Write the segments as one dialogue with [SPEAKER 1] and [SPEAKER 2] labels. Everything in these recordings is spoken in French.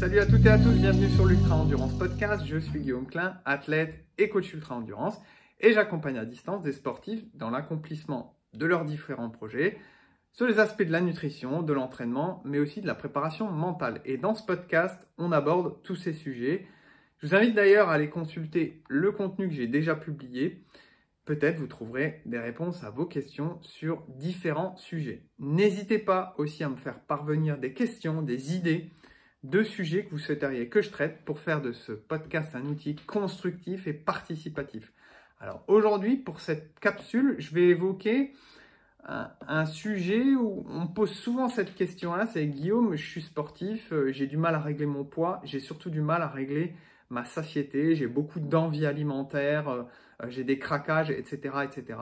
[SPEAKER 1] Salut à toutes et à tous, bienvenue sur l'Ultra Endurance Podcast. Je suis Guillaume Klein, athlète et coach Ultra Endurance et j'accompagne à distance des sportifs dans l'accomplissement de leurs différents projets sur les aspects de la nutrition, de l'entraînement, mais aussi de la préparation mentale. Et dans ce podcast, on aborde tous ces sujets. Je vous invite d'ailleurs à aller consulter le contenu que j'ai déjà publié. Peut-être vous trouverez des réponses à vos questions sur différents sujets. N'hésitez pas aussi à me faire parvenir des questions, des idées de sujets que vous souhaiteriez que je traite pour faire de ce podcast un outil constructif et participatif. Alors aujourd'hui, pour cette capsule, je vais évoquer un sujet où on me pose souvent cette question-là, c'est Guillaume, je suis sportif, j'ai du mal à régler mon poids, j'ai surtout du mal à régler ma satiété, j'ai beaucoup d'envie alimentaire, j'ai des craquages, etc., etc.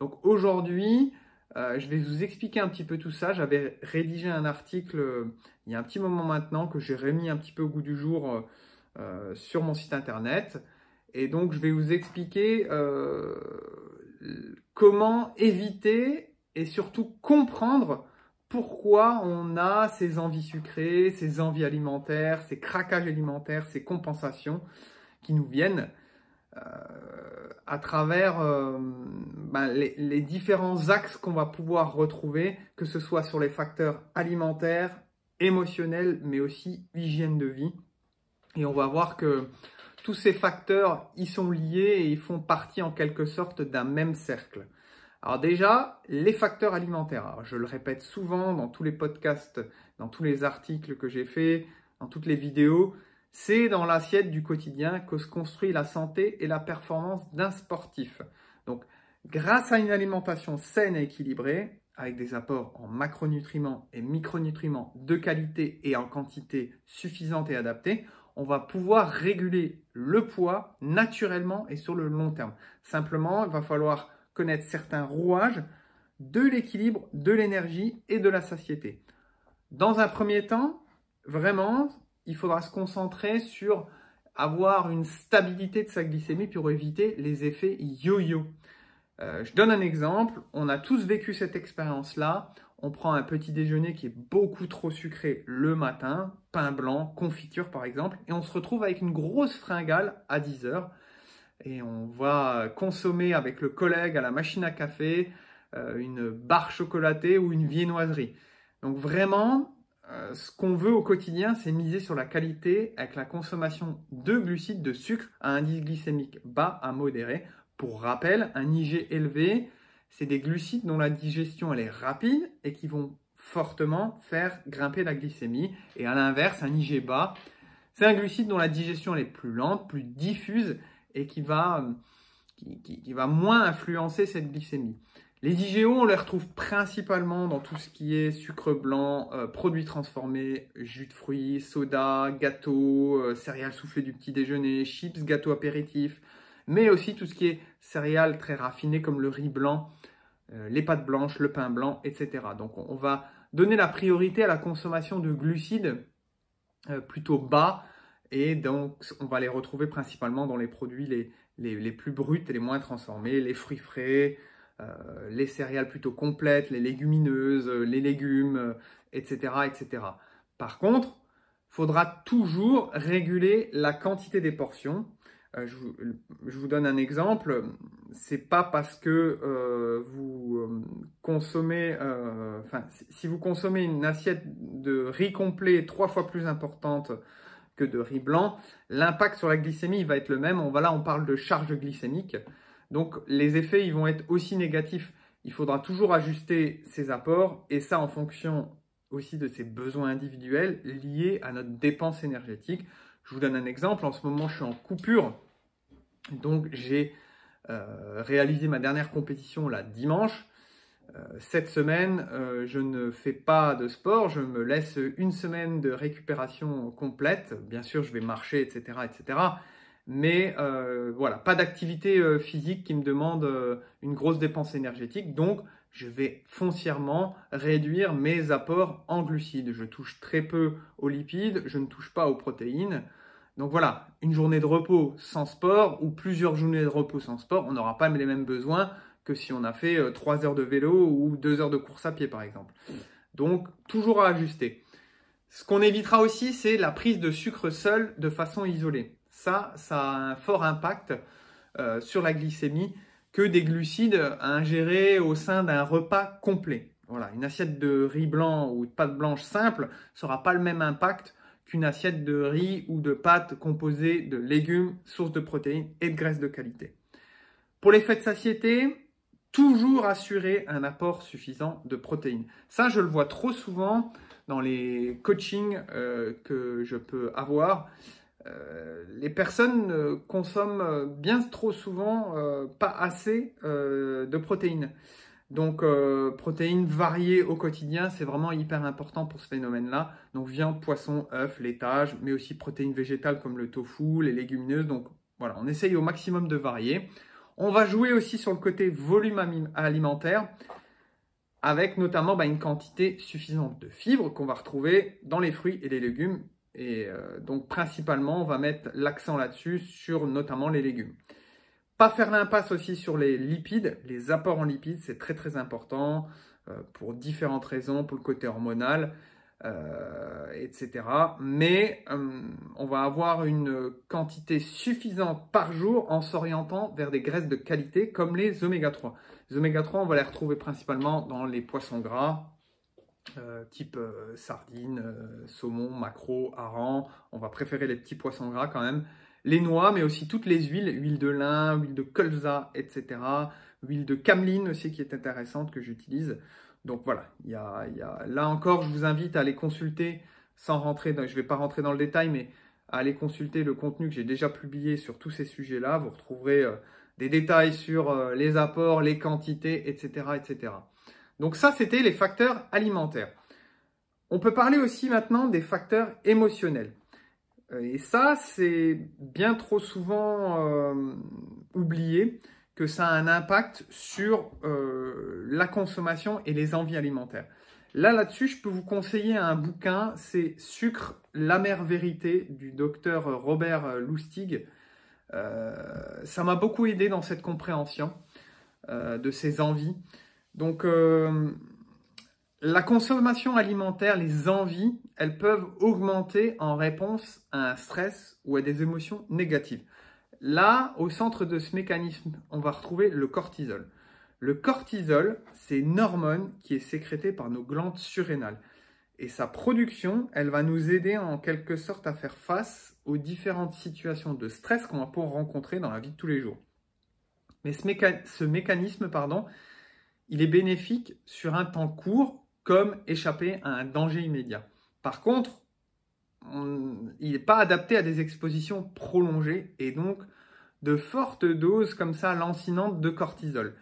[SPEAKER 1] Donc aujourd'hui, je vais vous expliquer un petit peu tout ça. J'avais rédigé un article il y a un petit moment maintenant que j'ai remis un petit peu au goût du jour sur mon site internet. Et donc je vais vous expliquer comment éviter et surtout comprendre pourquoi on a ces envies sucrées, ces envies alimentaires, ces craquages alimentaires, ces compensations qui nous viennent à travers les différents axes qu'on va pouvoir retrouver, que ce soit sur les facteurs alimentaires, émotionnels, mais aussi hygiène de vie. Et on va voir que tous ces facteurs, ils sont liés et ils font partie en quelque sorte d'un même cercle. Alors déjà, les facteurs alimentaires. Alors, je le répète souvent dans tous les podcasts, dans tous les articles que j'ai faits, dans toutes les vidéos, c'est dans l'assiette du quotidien que se construit la santé et la performance d'un sportif. Donc, grâce à une alimentation saine et équilibrée, avec des apports en macronutriments et micronutriments de qualité et en quantité suffisante et adaptée, on va pouvoir réguler le poids naturellement et sur le long terme. Simplement, il va falloir connaître certains rouages de l'équilibre, de l'énergie et de la satiété. Dans un premier temps, vraiment, il faudra se concentrer sur avoir une stabilité de sa glycémie pour éviter les effets yo-yo. Je donne un exemple, on a tous vécu cette expérience-là. On prend un petit déjeuner qui est beaucoup trop sucré le matin, pain blanc, confiture par exemple, et on se retrouve avec une grosse fringale à 10 heures. Et on va consommer avec le collègue à la machine à café une barre chocolatée ou une viennoiserie. Donc vraiment, ce qu'on veut au quotidien, c'est miser sur la qualité avec la consommation de glucides, de sucre à indice glycémique bas à modéré. Pour rappel, un IG élevé, c'est des glucides dont la digestion elle est rapide et qui vont fortement faire grimper la glycémie. Et à l'inverse, un IG bas, c'est un glucide dont la digestion elle est plus lente, plus diffuse et qui va moins influencer cette glycémie. Les IGO, on les retrouve principalement dans tout ce qui est sucre blanc, produits transformés, jus de fruits, soda, gâteaux, céréales soufflées du petit déjeuner, chips, gâteaux apéritifs, mais aussi tout ce qui est céréales très raffinées comme le riz blanc, les pâtes blanches, le pain blanc, etc. Donc on va donner la priorité à la consommation de glucides plutôt bas et donc on va les retrouver principalement dans les produits les plus bruts et les moins transformés, les fruits frais, les céréales plutôt complètes, les légumineuses, les légumes, etc., etc. Par contre, il faudra toujours réguler la quantité des portions. Je vous donne un exemple. C'est pas parce que vous consommez, si vous consommez une assiette de riz complet 3 fois plus importante que de riz blanc, l'impact sur la glycémie va être le même. On parle de charge glycémique. Donc les effets ils vont être aussi négatifs. Il faudra toujours ajuster ses apports et ça en fonction aussi de ses besoins individuels liés à notre dépense énergétique. Je vous donne un exemple. En ce moment, je suis en coupure. Donc j'ai réalisé ma dernière compétition là dimanche. Cette semaine, je ne fais pas de sport, je me laisse une semaine de récupération complète. Bien sûr, je vais marcher, etc., etc. Mais voilà, pas d'activité physique qui me demande une grosse dépense énergétique. Donc, je vais foncièrement réduire mes apports en glucides. Je touche très peu aux lipides, je ne touche pas aux protéines. Donc voilà, une journée de repos sans sport ou plusieurs journées de repos sans sport, on n'aura pas les mêmes besoins que si on a fait 3 heures de vélo ou 2 heures de course à pied par exemple. Donc, toujours à ajuster. Ce qu'on évitera aussi, c'est la prise de sucre seul de façon isolée. Ça a un fort impact sur la glycémie que des glucides ingérés au sein d'un repas complet. Voilà, une assiette de riz blanc ou de pâte blanche simple n'aura pas le même impact qu'une assiette de riz ou de pâtes composée de légumes, sources de protéines et de graisses de qualité. Pour l'effet de satiété, toujours assurer un apport suffisant de protéines. Ça, je le vois trop souvent dans les coachings que je peux avoir. Les personnes consomment bien trop souvent pas assez de protéines. Donc, protéines variées au quotidien, c'est vraiment hyper important pour ce phénomène-là. Donc, viande, poisson, œufs, laitage, mais aussi protéines végétales comme le tofu, les légumineuses. Donc, voilà, on essaye au maximum de varier. On va jouer aussi sur le côté volume alimentaire, avec notamment une quantité suffisante de fibres qu'on va retrouver dans les fruits et les légumes. Et donc, principalement, on va mettre l'accent là-dessus sur notamment les légumes. Pas faire l'impasse aussi sur les lipides, les apports en lipides, c'est très très important pour différentes raisons, pour le côté hormonal, etc. Mais on va avoir une quantité suffisante par jour en s'orientant vers des graisses de qualité comme les oméga 3. Les oméga 3, on va les retrouver principalement dans les poissons gras, type sardines, saumon, maquereau, hareng. On va préférer les petits poissons gras quand même. Les noix, mais aussi toutes les huiles, huile de lin, huile de colza, etc. Huile de cameline aussi qui est intéressante que j'utilise. Donc voilà, là encore, je vous invite à aller consulter, sans rentrer, je ne vais pas rentrer dans le détail, mais à aller consulter le contenu que j'ai déjà publié sur tous ces sujets-là. Vous retrouverez des détails sur les apports, les quantités, etc., etc. Donc ça, c'était les facteurs alimentaires. On peut parler aussi maintenant des facteurs émotionnels. Et ça, c'est bien trop souvent oublié que ça a un impact sur la consommation et les envies alimentaires. Là-dessus, je peux vous conseiller un bouquin, c'est Sucre, l'amère vérité du docteur Robert Lustig. Ça m'a beaucoup aidé dans cette compréhension de ces envies. Donc, la consommation alimentaire, les envies, elles peuvent augmenter en réponse à un stress ou à des émotions négatives. Là, au centre de ce mécanisme, on va retrouver le cortisol. Le cortisol, c'est une hormone qui est sécrétée par nos glandes surrénales. Et sa production, elle va nous aider en quelque sorte à faire face aux différentes situations de stress qu'on va pouvoir rencontrer dans la vie de tous les jours. Mais ce mécanisme, il est bénéfique sur un temps court, comme échapper à un danger immédiat. Par contre, il n'est pas adapté à des expositions prolongées et donc de fortes doses comme ça lancinantes de cortisol.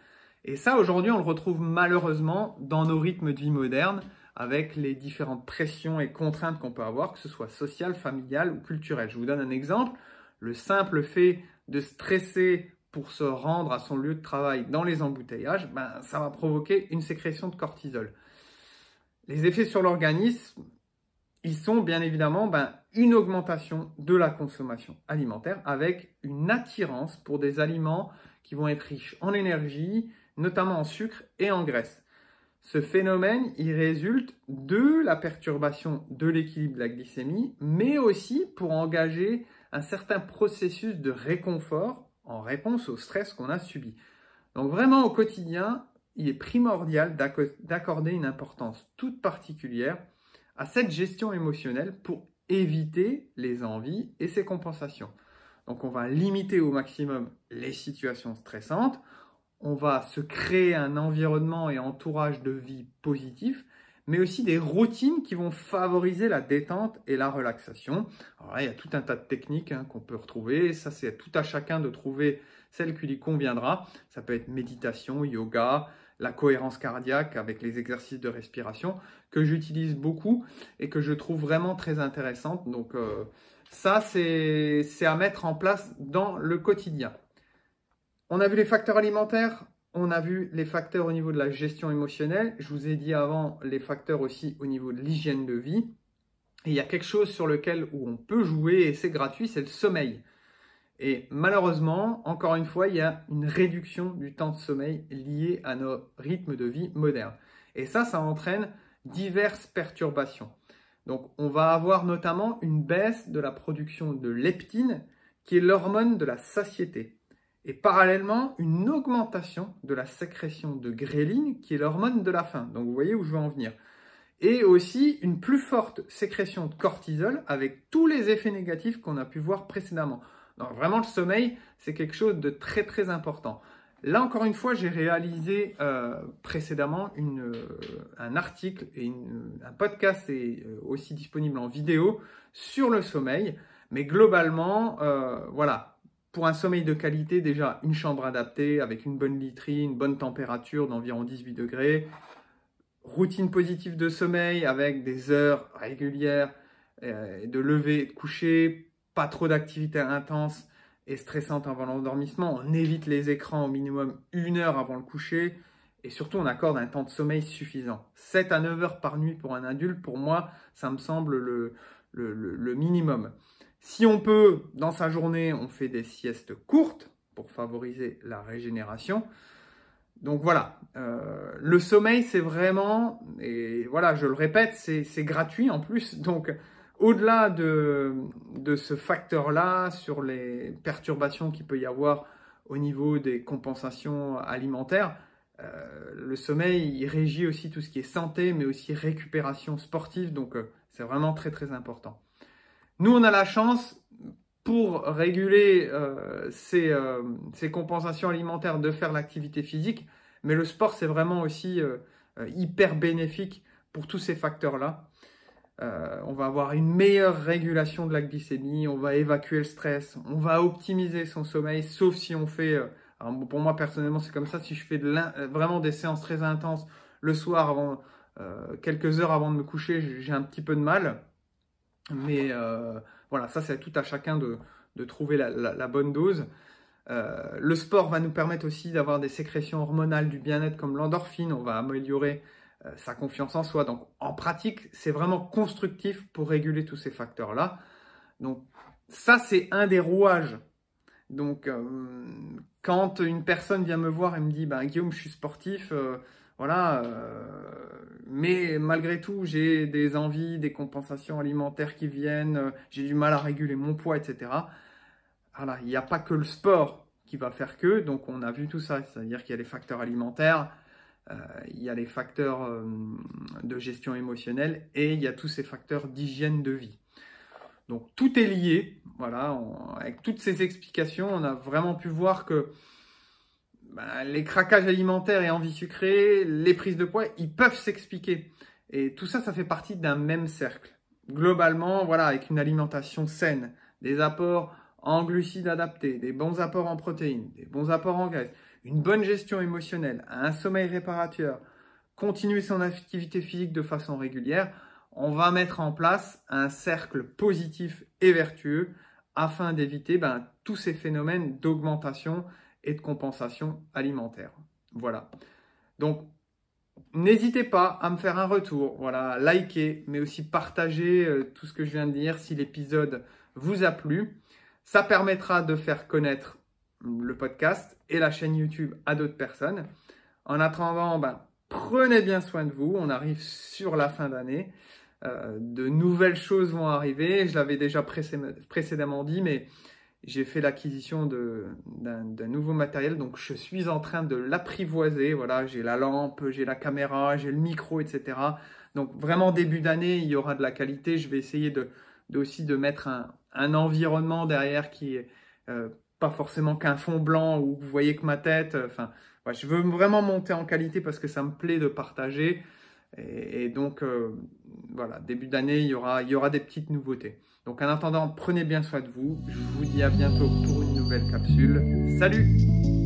[SPEAKER 1] Et ça, aujourd'hui, on le retrouve malheureusement dans nos rythmes de vie modernes avec les différentes pressions et contraintes qu'on peut avoir, que ce soit sociales, familiales ou culturelles. Je vous donne un exemple. Le simple fait de stresser pour se rendre à son lieu de travail dans les embouteillages, ça va provoquer une sécrétion de cortisol. Les effets sur l'organisme, ils sont bien évidemment une augmentation de la consommation alimentaire avec une attirance pour des aliments qui vont être riches en énergie, notamment en sucre et en graisse. Ce phénomène, il résulte de la perturbation de l'équilibre de la glycémie, mais aussi pour engager un certain processus de réconfort en réponse au stress qu'on a subi. Donc vraiment au quotidien, il est primordial d'accorder une importance toute particulière à cette gestion émotionnelle pour éviter les envies et ses compensations. Donc on va limiter au maximum les situations stressantes, on va se créer un environnement et entourage de vie positif, mais aussi des routines qui vont favoriser la détente et la relaxation. Alors là, il y a tout un tas de techniques qu'on peut retrouver. Ça, c'est tout à chacun de trouver celle qui lui conviendra. Ça peut être méditation, yoga, la cohérence cardiaque avec les exercices de respiration que j'utilise beaucoup et que je trouve vraiment très intéressante. Donc ça, c'est à mettre en place dans le quotidien. On a vu les facteurs alimentaires, on a vu les facteurs au niveau de la gestion émotionnelle. Je vous ai dit avant les facteurs aussi au niveau de l'hygiène de vie. Et il y a quelque chose sur lequel où on peut jouer et c'est gratuit, c'est le sommeil. Et malheureusement, encore une fois, il y a une réduction du temps de sommeil lié à nos rythmes de vie modernes. Et ça entraîne diverses perturbations. Donc, on va avoir notamment une baisse de la production de leptine, qui est l'hormone de la satiété. Et parallèlement, une augmentation de la sécrétion de gréline, qui est l'hormone de la faim. Donc, vous voyez où je veux en venir. Et aussi une plus forte sécrétion de cortisol avec tous les effets négatifs qu'on a pu voir précédemment. Donc, vraiment, le sommeil, c'est quelque chose de très, très important. Là, encore une fois, j'ai réalisé précédemment un article et un podcast est aussi disponible en vidéo sur le sommeil. Mais globalement, voilà. Pour un sommeil de qualité, déjà une chambre adaptée avec une bonne literie, une bonne température d'environ 18 degrés, routine positive de sommeil avec des heures régulières de lever et de coucher, pas trop d'activités intenses et stressantes avant l'endormissement. On évite les écrans au minimum 1 heure avant le coucher et surtout on accorde un temps de sommeil suffisant. 7 à 9 heures par nuit pour un adulte, pour moi, ça me semble le minimum. Si on peut, dans sa journée, on fait des siestes courtes pour favoriser la régénération. Donc voilà, le sommeil, c'est vraiment, et voilà, je le répète, c'est gratuit en plus. Donc au-delà de ce facteur-là, sur les perturbations qu'il peut y avoir au niveau des compensations alimentaires, le sommeil, il régit aussi tout ce qui est santé, mais aussi récupération sportive. Donc c'est vraiment très très important. Nous, on a la chance, pour réguler ces compensations alimentaires, de faire l'activité physique, mais le sport, c'est vraiment aussi hyper bénéfique pour tous ces facteurs-là. On va avoir une meilleure régulation de la glycémie, on va évacuer le stress, on va optimiser son sommeil, sauf si on fait, alors pour moi personnellement c'est comme ça, si je fais vraiment des séances très intenses le soir, quelques heures avant de me coucher, j'ai un petit peu de mal. Mais voilà, ça c'est tout à chacun de trouver la bonne dose. Le sport va nous permettre aussi d'avoir des sécrétions hormonales du bien-être comme l'endorphine. On va améliorer sa confiance en soi. Donc en pratique, c'est vraiment constructif pour réguler tous ces facteurs-là. Donc ça, c'est un des rouages. Donc quand une personne vient me voir et me dit Guillaume, je suis sportif, voilà, mais malgré tout, j'ai des envies, des compensations alimentaires qui viennent, j'ai du mal à réguler mon poids, etc. Voilà, il n'y a pas que le sport qui va faire que, donc on a vu tout ça, c'est-à-dire qu'il y a les facteurs alimentaires, il y a les facteurs de gestion émotionnelle et il y a tous ces facteurs d'hygiène de vie. Donc tout est lié, voilà, avec toutes ces explications, on a vraiment pu voir que les craquages alimentaires et envies sucrées, les prises de poids, ils peuvent s'expliquer. Et tout ça, ça fait partie d'un même cercle. Globalement, voilà, avec une alimentation saine, des apports en glucides adaptés, des bons apports en protéines, des bons apports en graisses, une bonne gestion émotionnelle, un sommeil réparateur, continuer son activité physique de façon régulière, on va mettre en place un cercle positif et vertueux afin d'éviter tous ces phénomènes d'augmentation et de compensation alimentaire. Voilà. Donc, n'hésitez pas à me faire un retour, voilà, liker, mais aussi partager tout ce que je viens de dire si l'épisode vous a plu. Ça permettra de faire connaître le podcast et la chaîne YouTube à d'autres personnes. En attendant, prenez bien soin de vous. On arrive sur la fin d'année. De nouvelles choses vont arriver. Je l'avais déjà précédemment dit, mais j'ai fait l'acquisition d'un nouveau matériel, donc je suis en train de l'apprivoiser. Voilà, j'ai la lampe, j'ai la caméra, j'ai le micro, etc. Donc vraiment début d'année, il y aura de la qualité. Je vais essayer aussi de mettre un environnement derrière qui est pas forcément qu'un fond blanc où vous voyez que ma tête. Je veux vraiment monter en qualité parce que ça me plaît de partager. Et donc voilà, début d'année, il y aura des petites nouveautés. Donc en attendant, prenez bien soin de vous. Je vous dis à bientôt pour une nouvelle capsule. Salut!